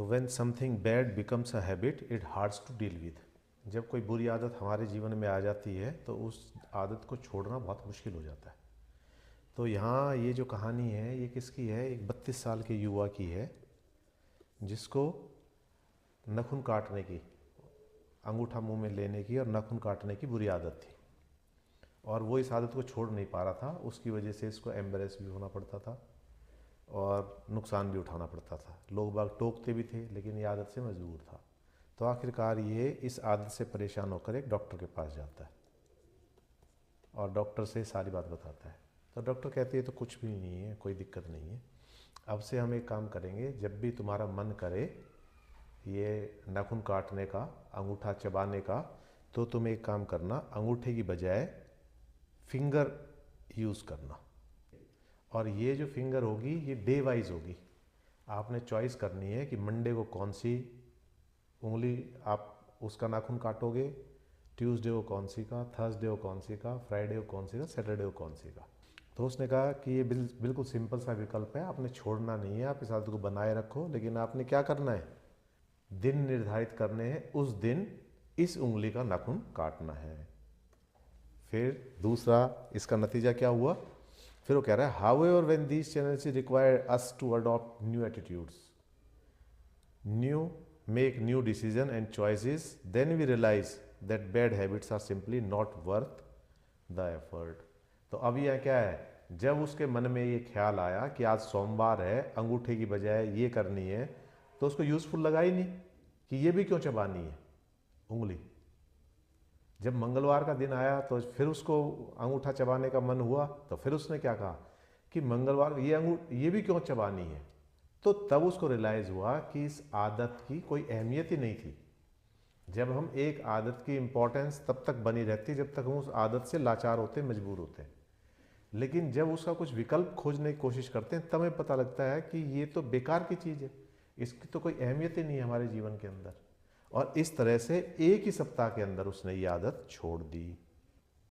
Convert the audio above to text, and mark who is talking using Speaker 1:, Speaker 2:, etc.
Speaker 1: तो when something bad becomes a habit it hards to deal with. जब कोई बुरी आदत हमारे जीवन में आ जाती है तो उस आदत को छोड़ना बहुत मुश्किल हो जाता है। तो यहाँ ये जो कहानी है ये किसकी है? एक 32 साल के युवा की है जिसको नाखून काटने की, अंगूठा मुंह में लेने की और नाखून काटने की बुरी आदत थी, और वो इस आदत को छोड़ नहीं पा रहा था। उसकी वजह से इसको एम्बेरस भी होना पड़ता था और नुकसान भी उठाना पड़ता था। लोग बाग टोकते भी थे लेकिन ये आदत से मजबूर था। तो आखिरकार ये इस आदत से परेशान होकर एक डॉक्टर के पास जाता है और डॉक्टर से सारी बात बताता है। तो डॉक्टर कहती है तो कुछ भी नहीं है, कोई दिक्कत नहीं है। अब से हम एक काम करेंगे, जब भी तुम्हारा मन करे ये नाखून काटने का, अंगूठा चबाने का, तो तुम एक काम करना, अंगूठे की बजाय फिंगर यूज़ करना। और ये जो फिंगर होगी ये डे वाइज होगी। आपने चॉइस करनी है कि मंडे को कौन सी उंगली आप उसका नाखून काटोगे, ट्यूसडे को कौन सी का, थर्सडे को कौन सी का, फ्राइडे को कौन सी का, सैटरडे को कौन सी का। तो उसने कहा कि ये बिल्कुल सिंपल सा विकल्प है, आपने छोड़ना नहीं है, आप इस आदत को बनाए रखो, लेकिन आपने क्या करना है, दिन निर्धारित करने हैं, उस दिन इस उंगली का नाखून काटना है। फिर दूसरा इसका नतीजा क्या हुआ? फिर वो कह रहा है however when these challenges require us to adopt new attitudes, new make new decision and choices, then we realise that bad habits are simply not worth the effort. तो अब यह क्या है, जब उसके मन में ये ख्याल आया कि आज सोमवार है, अंगूठे की बजाय ये करनी है, तो उसको यूजफुल लगा ही नहीं कि ये भी क्यों चबानी है उंगली। जब मंगलवार का दिन आया तो फिर उसको अंगूठा चबाने का मन हुआ, तो फिर उसने क्या कहा कि मंगलवार ये भी क्यों चबानी है। तो तब उसको रियलाइज हुआ कि इस आदत की कोई अहमियत ही नहीं थी। जब हम एक आदत की इंपॉर्टेंस तब तक बनी रहती जब तक हम उस आदत से लाचार होते, मजबूर होते हैं, लेकिन जब उसका कुछ विकल्प खोजने की कोशिश करते हैं तब हमें पता लगता है कि ये तो बेकार की चीज़ है, इसकी तो कोई अहमियत ही नहीं है हमारे जीवन के अंदर। और इस तरह से एक ही सप्ताह के अंदर उसने ये आदत छोड़ दी।